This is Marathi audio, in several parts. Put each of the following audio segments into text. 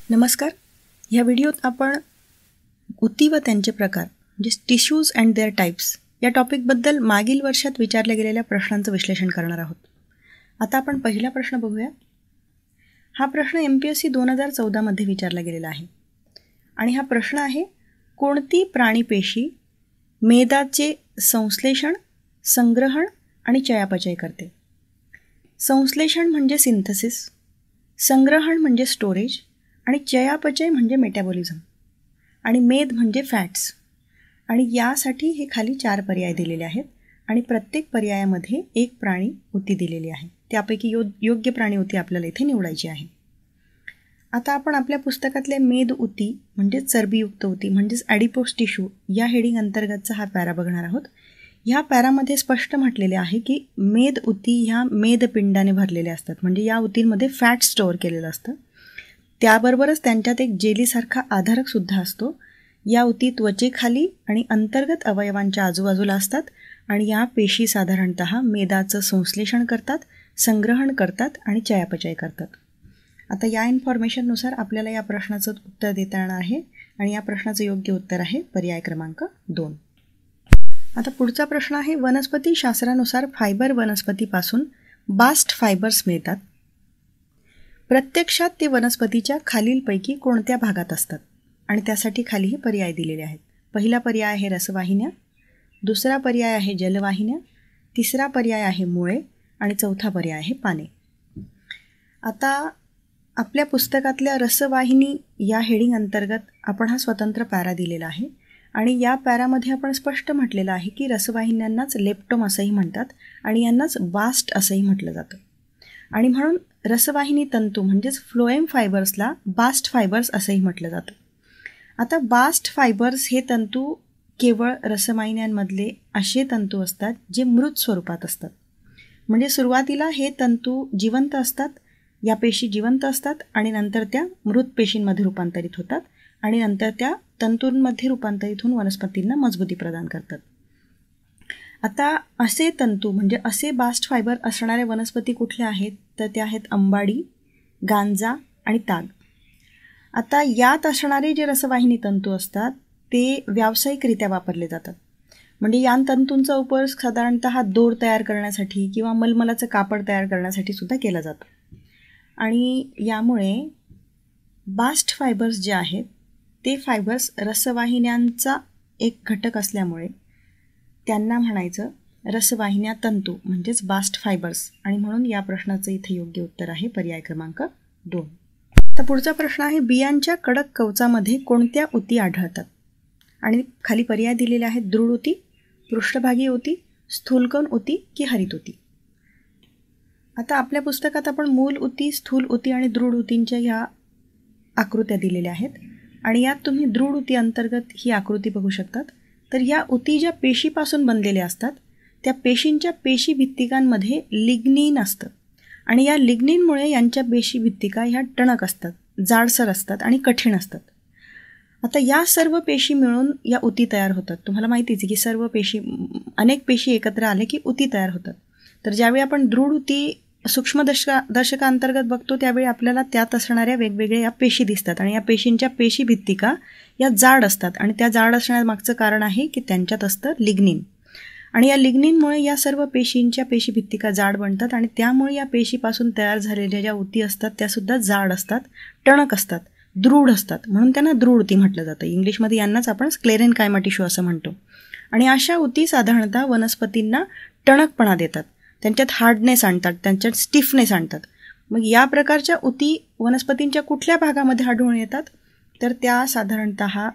नमस्कार. या व्हिडिओत आपण ऊती व त्यांचे प्रकार म्हणजे टिश्यूज अँड देअर टाईप्स या टॉपिकबद्दल मागील वर्षात विचारल्या गेलेल्या प्रश्नांचं विश्लेषण करणार आहोत. आता आपण पहिला प्रश्न बघूया. हा प्रश्न MPSC 2014मध्ये विचारला गेलेला आहे आणि हा प्रश्न आहे, कोणती प्राणीपेशी मेदाचे संश्लेषण, संग्रहण आणि चयापचय करते? संश्लेषण म्हणजे सिंथसिस, संग्रहण म्हणजे स्टोरेज आणि चयापचय म्हणजे मेटाबॉलिझम आणि मेद म्हणजे फॅट्स. आणि यासाठी हे खाली 4 पर्याय दिलेले आहेत आणि प्रत्येक पर्यायामध्ये एक प्राणी ऊती दिलेली आहे. त्यापैकी योग्य प्राणी ऊती आपल्याला इथे निवडायची आहे. आता आपण आपल्या पुस्तकातले मेद ऊती म्हणजे चरबीयुक्त ऊती म्हणजेच ॲडिपोस टिश्यू या हेडिंग अंतर्गतचा हा पॅरा बघणार आहोत. ह्या पॅरामध्ये स्पष्ट म्हटलेले आहे की मेद ऊती ह्या मेदपिंडाने भरलेल्या असतात, म्हणजे या ऊतींमध्ये फॅट स्टोअर केलेलं असतं. त्याबरोबरच त्यांच्यात एक जेलीसारखा आधारकसुद्धा असतो. या ऊती त्वचेखाली आणि अंतर्गत अवयवांच्या आजूबाजूला असतात आणि या पेशी साधारणतः मेदाचं संश्लेषण करतात, संग्रहण करतात आणि चयापचय करतात. आता या इन्फॉर्मेशननुसार आपल्याला या प्रश्नाचं उत्तर देता येणार आहे आणि या प्रश्नाचं योग्य उत्तर आहे पर्याय क्रमांक 2. आता पुढचा प्रश्न आहे, वनस्पती शास्त्रानुसार फायबर वनस्पतीपासून बास्ट फायबर्स मिळतात. प्रत्यक्षात ते वनस्पतीच्या खालीलपैकी कोणत्या भागात असतात? आणि त्यासाठी खाली हे पर्याय दिलेले आहेत. पहिला पर्याय आहे रसवाहिन्या, दुसरा पर्याय आहे जलवाहिन्या, तिसरा पर्याय आहे मुळे आणि चौथा पर्याय आहे पाने. आता आपल्या पुस्तकातल्या रसवाहिनी या हेडिंग अंतर्गत आपण हा स्वतंत्र पॅरा दिलेला आहे आणि या पॅरामध्ये आपण स्पष्ट म्हटलेलं आहे की रसवाहिन्यांनाच लेप्टोम असंही म्हणतात आणि यांनाच बास्ट असंही म्हटलं जातं. आणि म्हणून रसवाहिनी तंतू म्हणजेच फ्लोएम फायबर्सला बास्ट फायबर्स असंही म्हटलं जातं. आता बास्ट फायबर्स हे तंतू केवळ रसवाहिन्यांमधले असे तंतू असतात जे मृत स्वरूपात असतात. म्हणजे सुरुवातीला हे तंतू जिवंत असतात, या पेशी जिवंत असतात आणि नंतर त्या मृत पेशींमध्ये रूपांतरित होतात आणि नंतर त्या तंतूंमध्ये रूपांतरित होऊन वनस्पतींना मजबूती प्रदान करतात. आता असे तंतू म्हणजे असे बास्ट फायबर असणाऱ्या वनस्पती कुठल्या आहेत? तर त्या आहेत अंबाडी, गांजा आणि ताग. आता यात असणारे जे रसवाहिनी तंतू असतात ते व्यावसायिकरित्या वापरले जातात. म्हणजे या तंतूंचा उपयोग साधारणतः दोर तयार करण्यासाठी किंवा मलमलाचं कापड तयार करण्यासाठी सुद्धा केला जातो. आणि यामुळे बास्ट फायबर्स जे आहेत ते फायबर्स रसवाहिन्यांचा एक घटक असल्यामुळे त्यांना म्हणायचं रसवाहिन्या तंतू म्हणजेच बास्ट फायबर्स. आणि म्हणून या प्रश्नाचं इथे योग्य उत्तर आहे पर्याय क्रमांक 2. तर पुढचा प्रश्न आहे, बियांच्या कडक कवचामध्ये कोणत्या ऊती आढळतात? आणि खाली पर्याय दिलेले आहेत, दृढ ऊती, पृष्ठभागी ऊती, स्थूलकोन ऊती की हरित ऊती. आता आपल्या पुस्तकात आपण मूल ऊती, स्थूल ऊती आणि दृढ ऊतींच्या ह्या आकृत्या दिलेल्या आहेत आणि यात तुम्ही दृढ ऊती अंतर्गत ही आकृती बघू शकतात. तर या ऊती ज्या पेशीपासून बनलेल्या असतात त्या पेशींच्या पेशी भित्तिकांमध्ये लिग्निन असतं आणि या लिग्निनमुळे यांच्या पेशी भित्तिका ह्या टणक असतात, जाडसर असतात आणि कठीण असतात. आता या सर्व पेशी मिळून या ऊती तयार होतात. तुम्हाला माहितीच आहे की सर्व पेशी, अनेक पेशी एकत्र आले की ऊती तयार होतात. तर ज्यावेळी आपण दृढ ऊती सूक्ष्मदर्शकांतर्गत बघतो त्यावेळी आपल्याला त्यात असणाऱ्या वेगवेगळ्या या पेशी दिसतात आणि या पेशींच्या पेशी भित्तिका या जाड असतात आणि त्या जाड असण्यामागचं कारण आहे की त्यांच्यात असतं लिग्निन आणि या लिग्निनमुळे या सर्व पेशींच्या पेशी भित्तिका जाड बनतात आणि त्यामुळे या पेशीपासून तयार झालेल्या ज्या ऊती असतात त्यासुद्धा जाड असतात, टणक असतात, दृढ असतात. म्हणून त्यांना दृढ ऊती म्हटलं जातं. इंग्लिशमध्ये यांनाच आपण स्क्लेरेन्कायमा टिश्यू असं म्हणतो. आणि अशा ऊती साधारणतः वनस्पतींना टणकपणा देतात, त्यांच्यात हार्डनेस आणतात, त्यांच्यात स्टिफनेस आणतात. मग या प्रकारच्या ऊती वनस्पतींच्या कुठल्या भागामध्ये आढळून येतात? तर त्या साधारणतः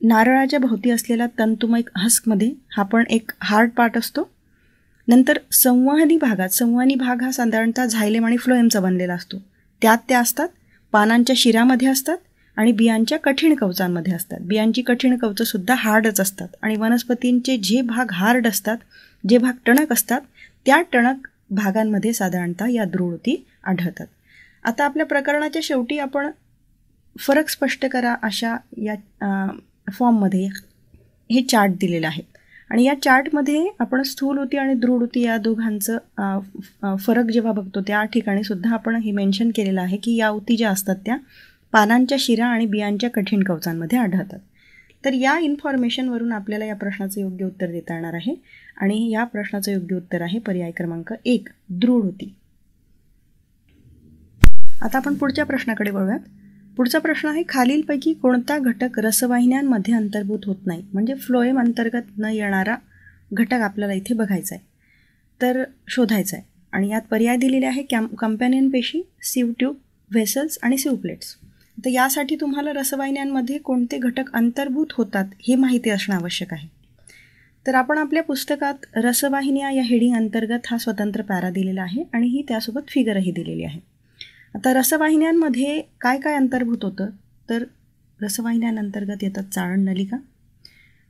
नारळाच्या भोवती असलेला तंतुमय हस्कमध्ये हा पण एक हार्ड पार्ट असतो. नंतर संवहनी भाग हा साधारणतः झायलेम आणि फ्लोएमचा बनलेला असतो, त्यात त्या असतात. पानांच्या शिरामध्ये असतात आणि बियांच्या कठीण कवचांमध्ये असतात. बियांची कठीण कवचंसुद्धा हार्डच असतात आणि वनस्पतींचे जे भाग हार्ड असतात, जे भाग टणक असतात त्या टणक भागांमध्ये साधारणतः या दृढ ऊती आढळतात. आता आपल्या प्रकरणाच्या शेवटी आपण फरक स्पष्ट करा अशा या फॉर्ममध्ये हे चार्ट दिलेले आहेत आणि या चार्टमध्ये आपण स्थूल ऊती आणि दृढ ऊती या दोघांचं फरक जेव्हा बघतो त्या ठिकाणी सुद्धा आपण हे मेन्शन केलेलं आहे की या ऊती ज्या असतात त्या पानांच्या शिरा आणि बियांच्या कठीण कवचांमध्ये आढळतात. तर या इन्फॉर्मेशनवरून आपल्याला या प्रश्नाचं योग्य उत्तर देता येणार आहे आणि या प्रश्नाचं योग्य उत्तर आहे पर्याय क्रमांक 1, दृढ ऊती. आता आपण पुढच्या प्रश्नाकडे वळूयात. पुढचा प्रश्न आहे, खालीलपैकी कोणता घटक रसवाहिन्यांमध्ये अंतर्भूत होत नाही, म्हणजे फ्लोएम अंतर्गत न येणारा घटक आपल्याला इथे बघायचा आहे, तर शोधायचा आहे. आणि यात पर्याय दिलेले आहे कंपॅनियन पेशी, सीव ट्यूब, व्हेसल्स आणि सीव प्लेट्स. तर यासाठी तुम्हाला रसवाहिन्यांमध्ये कोणते घटक अंतर्भूत होतात हे माहिती असणं आवश्यक आहे. तर आपण आपल्या पुस्तकात रसवाहिन्या या हेडिंग अंतर्गत हा स्वतंत्र पॅरा दिलेला आहे आणि ही त्यासोबत फिगरही दिलेली आहे. आता रसवाहिन्यांमध्ये काय काय अंतर्भूत होतं, तर रसवाहिन्यांअंतर्गत येतात चाळण नलिका,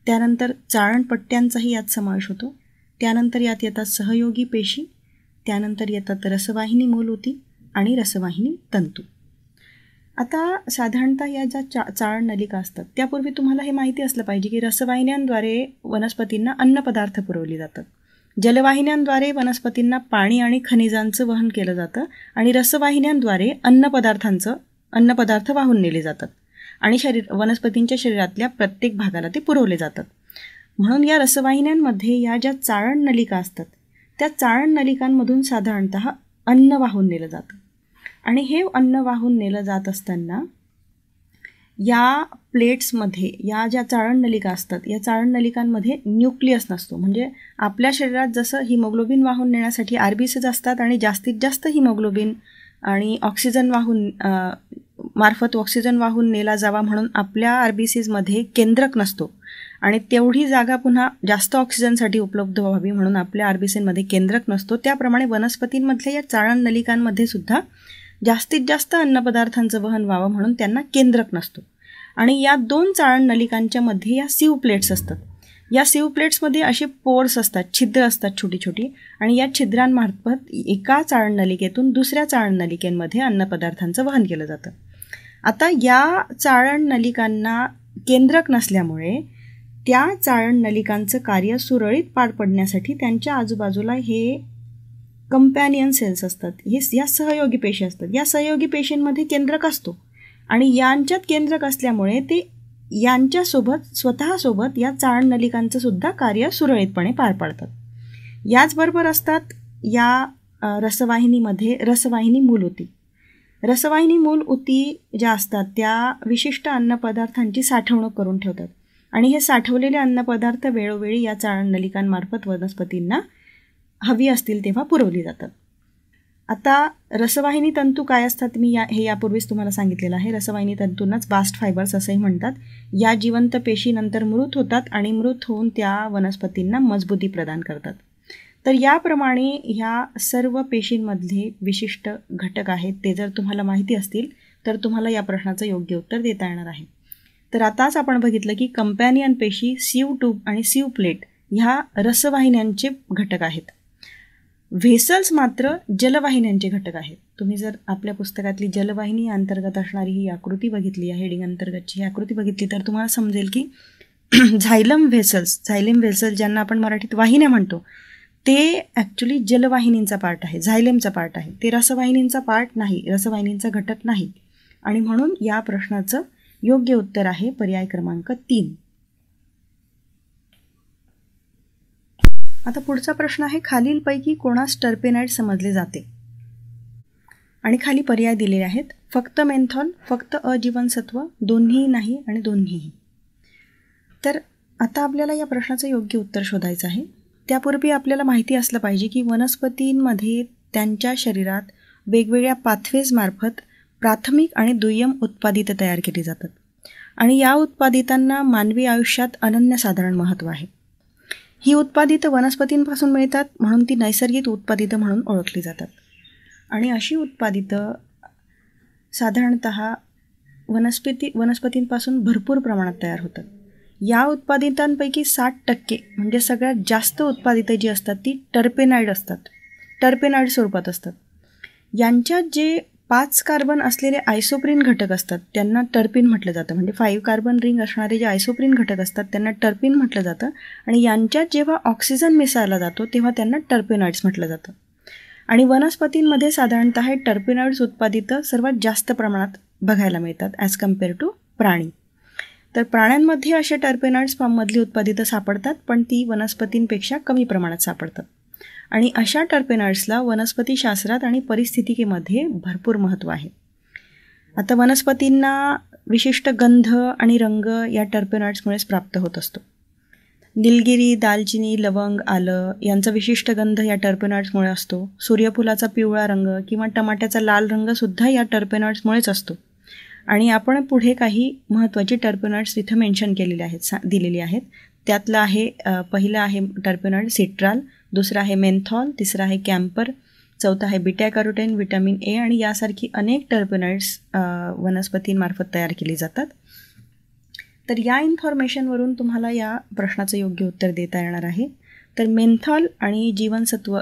त्यानंतर चाळणपट्ट्यांचाही यात समावेश होतो, त्यानंतर यात येतात सहयोगी पेशी, त्यानंतर येतात रसवाहिनी मूल ऊती आणि रसवाहिनी तंतू. आता साधारणतः या ज्या चाळण नलिका असतात त्यापूर्वी तुम्हाला हे माहिती असलं पाहिजे की रसवाहिन्यांद्वारे वनस्पतींना अन्नपदार्थ पुरवले जातात. जलवाहिन्यांद्वारे वनस्पतींना पाणी आणि खनिजांचं वहन केलं जातं आणि रसवाहिन्यांद्वारे अन्नपदार्थ वाहून नेले जातात आणि वनस्पतींच्या शरीरातल्या प्रत्येक भागाला ते पुरवले जातात. म्हणून या रसवाहिन्यांमध्ये या ज्या चाळण नलिका असतात त्या चाळण नलिकांमधून साधारणतः अन्न वाहून नेलं जातं आणि हे अन्न वाहून नेलं जात असताना या प्लेट्समध्ये या ज्या चाळण नलिका असतात या चाळण नलिकांमध्ये न्यूक्लियस नसतो. म्हणजे आपल्या शरीरात जसं हिमोग्लोबिन वाहून नेण्यासाठी RBCs असतात आणि जास्तीत जास्त हिमोग्लोबिन आणि मार्फत ऑक्सिजन वाहून नेला जावा म्हणून आपल्या RBCsमध्ये केंद्रक नसतो आणि तेवढी जागा पुन्हा जास्त ऑक्सिजनसाठी उपलब्ध व्हावी म्हणून आपल्या RBCमध्ये केंद्रक नसतो. त्याप्रमाणे वनस्पतींमधल्या या चाळण नलिकांमध्ये सुद्धा जास्तीत जास्त अन्नपदार्थांचं वहन व्हावं म्हणून त्यांना केंद्रक नसतो. आणि या 2 चाळण नलिकांच्या मध्ये या सीव प्लेट्स असतात. या सीव प्लेट्समध्ये असे पोर्स असतात, छिद्र असतात छोटी छोटी, आणि या छिद्रांमार्फत एका चाळण नलिकेतून दुसऱ्या चाळण नलिकेमध्ये अन्नपदार्थांचं वहन केलं जातं. आता या चाळण नलिकांना केंद्रक नसल्यामुळे त्या चाळण नलिकांचं कार्य सुरळीत पार पडण्यासाठी त्यांच्या आजूबाजूला हे कंपॅनियन सेल्स असतात, या सहयोगी पेशी असतात. या सहयोगी पेशींमध्ये केंद्रक असतो आणि यांच्यात केंद्रक असल्यामुळे ते स्वतःसोबत या चाळण नलिकांचं सुद्धा कार्य सुरळीतपणे पार पाडतात. याचबरोबर असतात या रसवाहिनीमध्ये रसवाहिनी मूल ऊती. रसवाहिनी मूल ऊती ज्या असतात त्या विशिष्ट अन्नपदार्थांची साठवणूक करून ठेवतात आणि हे साठवलेले अन्नपदार्थ वेळोवेळी या चाळण नलिकांमार्फत वनस्पतींना हवी असतील तेव्हा पुरवली जातात. आता रसवाहिनी तंतू काय असतात मी हे यापूर्वीच तुम्हाला सांगितलेलं आहे. रसवाहिनी तंतूंनाच बास्ट फायबर्स असंही म्हणतात. या जिवंत पेशी नंतर मृत होतात आणि मृत होऊन त्या वनस्पतींना मजबूती प्रदान करतात. तर याप्रमाणे ह्या सर्व पेशींमधले विशिष्ट घटक आहेत ते जर तुम्हाला माहिती असतील तर तुम्हाला या प्रश्नाचं योग्य उत्तर देता येणार आहे. तर आताच आपण बघितलं की कंपॅनियन पेशी, सीव ट्यूब आणि सीव प्लेट ह्या रसवाहिन्यांचे घटक आहेत. व्हेसल्स मात्र जलवाहिन्यांचे घटक आहेत. तुम्ही जर आपल्या पुस्तकातली जलवाहिनी अंतर्गत असणारी ही आकृती बघितली, या हेडिंग अंतर्गतची ही आकृती बघितली तर तुम्हाला समजेल की झायलम व्हेसल्स ज्यांना आपण मराठीत वाहिन्या म्हणतो ते ॲक्च्युली जलवाहिनींचा पार्ट आहे, झायलेमचा पार्ट आहे. ते रसवाहिनींचा पार्ट नाही, रसवाहिनींचा घटक नाही. आणि म्हणून या प्रश्नाचं योग्य उत्तर आहे पर्याय क्रमांक 3. आता पुढचा प्रश्न आहे, खालीलपैकी कोणास टर्पेनाइड समजले जाते? आणि खाली पर्याय दिलेले आहेत, फक्त मेन्थॉल, फक्त अजीवनसत्व, दोन्हीही नाही आणि दोन्हीही. तर आता आपल्याला या प्रश्नाचं योग्य उत्तर शोधायचं आहे. त्यापूर्वी आपल्याला माहिती असलं पाहिजे की वनस्पतींमध्ये त्यांच्या शरीरात वेगवेगळ्या पाथवेजमार्फत प्राथमिक आणि दुय्यम उत्पादितं तयार केली जातात आणि या उत्पादितांना मानवी आयुष्यात अनन्यसाधारण महत्त्व आहे. ही उत्पादितं वनस्पतींपासून मिळतात म्हणून ती नैसर्गिक उत्पादितं म्हणून ओळखली जातात. आणि अशी उत्पादितं साधारणतः वनस्पतींपासून भरपूर प्रमाणात तयार होतात. या उत्पादितांपैकी 60% म्हणजे सगळ्यात जास्त उत्पादितं जी असतात ती टर्पेनाइड असतात, टर्पेनाइड स्वरूपात असतात. यांच्यात जे 5 कार्बन असलेले आयसोप्रीन घटक असतात त्यांना टर्पिन म्हटलं जातं. म्हणजे 5 कार्बन रिंग असणारे जे आयसोप्रीन घटक असतात त्यांना टर्पिन म्हटलं जातं. आणि यांच्यात जेव्हा ऑक्सिजन मिसळला जातो तेव्हा त्यांना टर्पेनॉइड्स म्हटलं जातं. आणि वनस्पतींमध्ये साधारणतः हे टर्पेनॉइड्स उत्पादित सर्वात जास्त प्रमाणात बघायला मिळतात ॲज कम्पेअर टू प्राणी. तर प्राण्यांमध्ये अशा टर्पेनॉइड्स मधली उत्पादितं सापडतात, पण ती वनस्पतींपेक्षा कमी प्रमाणात सापडतात. आणि अशा टर्पेनॉइड्सला वनस्पतीशास्त्रात आणि पारिस्थितिकीमध्ये भरपूर महत्त्व आहे. आता वनस्पतींना विशिष्ट गंध आणि रंग या टर्पेनॉइड्समुळेच प्राप्त होत असतो. निलगिरी, दालचिनी, लवंग, आलं यांचा विशिष्ट गंध या टर्पेनॉइड्समुळे असतो. सूर्यफुलाचा पिवळा रंग किंवा टमाट्याचा लाल रंगसुद्धा या टर्पेनॉइड्समुळेच असतो. आणि आपण पुढे काही महत्त्वाचे टर्पेनॉइड्स तिथं मेन्शन केलेले आहेत, दिलेली आहेत. त्यातलं आहे पहिलं आहे टर्पेनॉइड सिट्राल, दुसरा आहे मेन्थॉल, तिसरा आहे कॅम्पर, चौथा आहे बीटा कॅरोटीन, व्हिटॅमिन ए आणि यासारखी अनेक टर्पेनॉइड्स वनस्पतींमार्फत तयार केली जातात. तर या इन्फॉर्मेशनवरून तुम्हाला या प्रश्नाचं योग्य उत्तर देता येणार आहे. तर मेन्थॉल आणि जीवनसत्व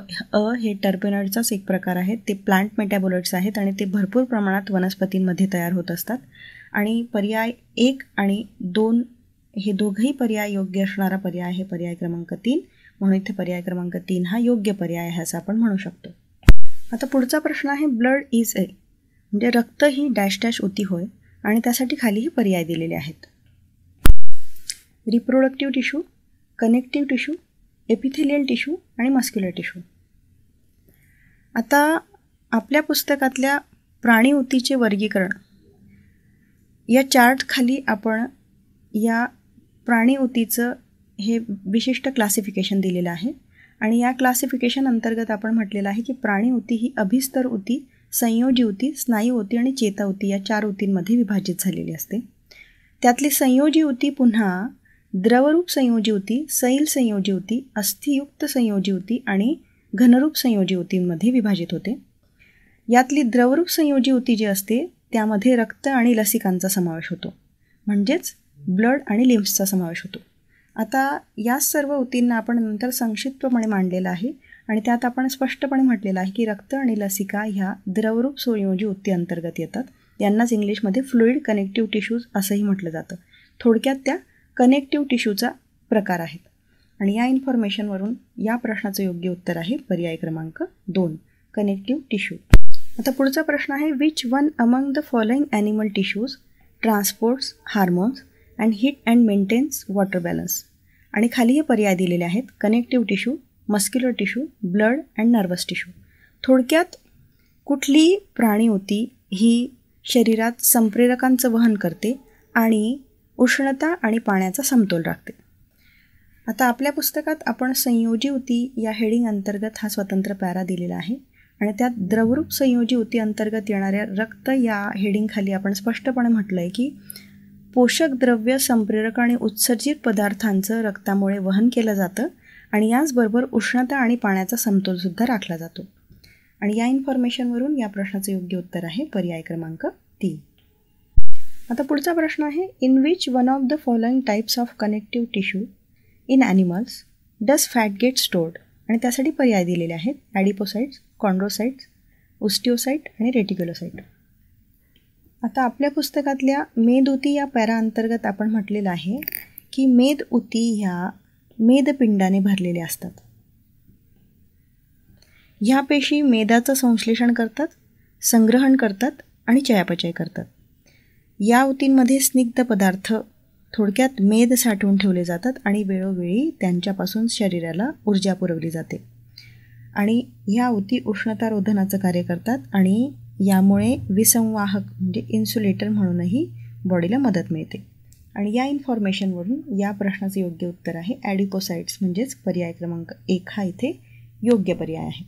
हे टर्पेनॉइडचाच एक प्रकार आहेत. ते प्लांट मेटॅबोलाइट्स आहेत आणि ते भरपूर प्रमाणात वनस्पतींमध्ये तयार होत असतात. आणि पर्याय 1 आणि 2 हे दोघंही पर्याय योग्य असणारा पर्याय आहे पर्याय क्रमांक 3. म्हणून इथे पर्याय क्रमांक 3 हा योग्य पर्याय आहे असं आपण म्हणू शकतो. आता पुढचा प्रश्न आहे ब्लड इज ए, म्हणजे रक्त ही डॅश डॅश ऊती होय, आणि त्यासाठी खालीही पर्याय दिलेले आहेत. Reproductive tissue, connective tissue, epithelial tissue आणि मस्क्युलर टिश्यू. आता आपल्या पुस्तकातल्या प्राणी ऊतीचे वर्गीकरण या चार्ट खाली आपण या प्राणी ऊतीचं हे विशिष्ट क्लासिफिकेशन दिलेलं आहे. आणि या क्लासिफिकेशन अंतर्गत आपण म्हटलेलं आहे की प्राणी ऊती ही अभिस्तर ऊती, संयोजी ऊती, स्नायू ऊती आणि चेता ऊती या 4 ऊतींमध्ये विभाजित झालेली असते. त्यातली संयोजी ऊती पुन्हा द्रवरूप संयोजी ऊती, सैल संयोजी ऊती, अस्थियुक्त संयोजी ऊती आणि घनरूप संयोजी ऊतींमध्ये विभाजित होते. यातली द्रवरूप संयोजी ऊती जी असते त्यामध्ये रक्त आणि लसिकांचा समावेश होतो, म्हणजेच ब्लड आणि लिम्फ्सचा समावेश होतो. आता या सर्व ऊतींना आपण नंतर संक्षिप्तपणे मांडलेलं आहे आणि त्यात आपण स्पष्टपणे म्हटलेलं आहे की रक्त आणि लसिका ह्या द्रवरूप संयोजी ऊती अंतर्गत येतात. यांनाच इंग्लिशमध्ये फ्लुइड कनेक्टिव्ह टिश्यूज असंही म्हटलं जातं. थोडक्यात त्या कनेक्टिव्ह टिश्यूचा प्रकार आहेत. आणि या इन्फॉर्मेशनवरून या प्रश्नाचं योग्य उत्तर आहे पर्याय क्रमांक 2 कनेक्टिव्ह टिश्यू. आता पुढचा प्रश्न आहे which one among the following animal tissues transports hormones and heat and maintains water balance. आणि खाली हे पर्याय दिलेले आहेत connective tissue, muscular tissue, blood and nervous tissue. थोडक्यात कुठली प्राणी ऊती ही शरीरात संप्रेरकांचं वहन करते आणि उष्णता आणि पाण्याचा समतोल राखते. आता आपल्या पुस्तकात आपण संयोजी ऊती या हेडिंग अंतर्गत हा स्वतंत्र पॅरा दिलेला आहे आणि त्यात द्रवरूप संयोजी ऊती अंतर्गत येणाऱ्या रक्त या हेडिंगखाली आपण स्पष्टपणे म्हटलं आहे की पोषक द्रव्य, संप्रेरक आणि उत्सर्जित पदार्थांचं रक्तामुळे वहन केलं जातं आणि याचबरोबर उष्णता आणि पाण्याचा समतोलसुद्धा राखला जातो. आणि या इन्फॉर्मेशनवरून या प्रश्नाचं योग्य उत्तर आहे पर्याय क्रमांक 3. आता पुढचा प्रश्न आहे in which one of the following types of connective tissue in animals does fat get stored. आणि त्यासाठी पर्याय दिलेले आहेत ॲडिपोसाइट्स, कॉन्ड्रोसाइट्स, ओस्टिओसाइट आणि रेटिक्युलोसाइट. आता आपल्या पुस्तकातल्या मेद ऊती या पॅरा अंतर्गत आपण म्हटलेलं आहे की मेद ऊती ह्या मेदपिंडाने भरलेल्या असतात. ह्या पेशी मेदाचं संश्लेषण करतात, संग्रहण करतात आणि चयापचय करतात. या ऊतींमध्ये स्निग्ध पदार्थ थोडक्यात मेद साठवून ठेवले जातात आणि वेळोवेळी त्यांच्यापासून शरीराला ऊर्जा पुरवली जाते. आणि ह्या ऊती उष्णतारोधनाचं कार्य करतात आणि यामुळे विसंवाहक म्हणजे इन्सुलेटर म्हणूनही बॉडीला मदत मिळते. आणि या इन्फॉर्मेशनवरून या प्रश्नाचं योग्य उत्तर आहे ॲडिपोसाइट्स, म्हणजेच पर्याय क्रमांक 1 हा इथे योग्य पर्याय आहे.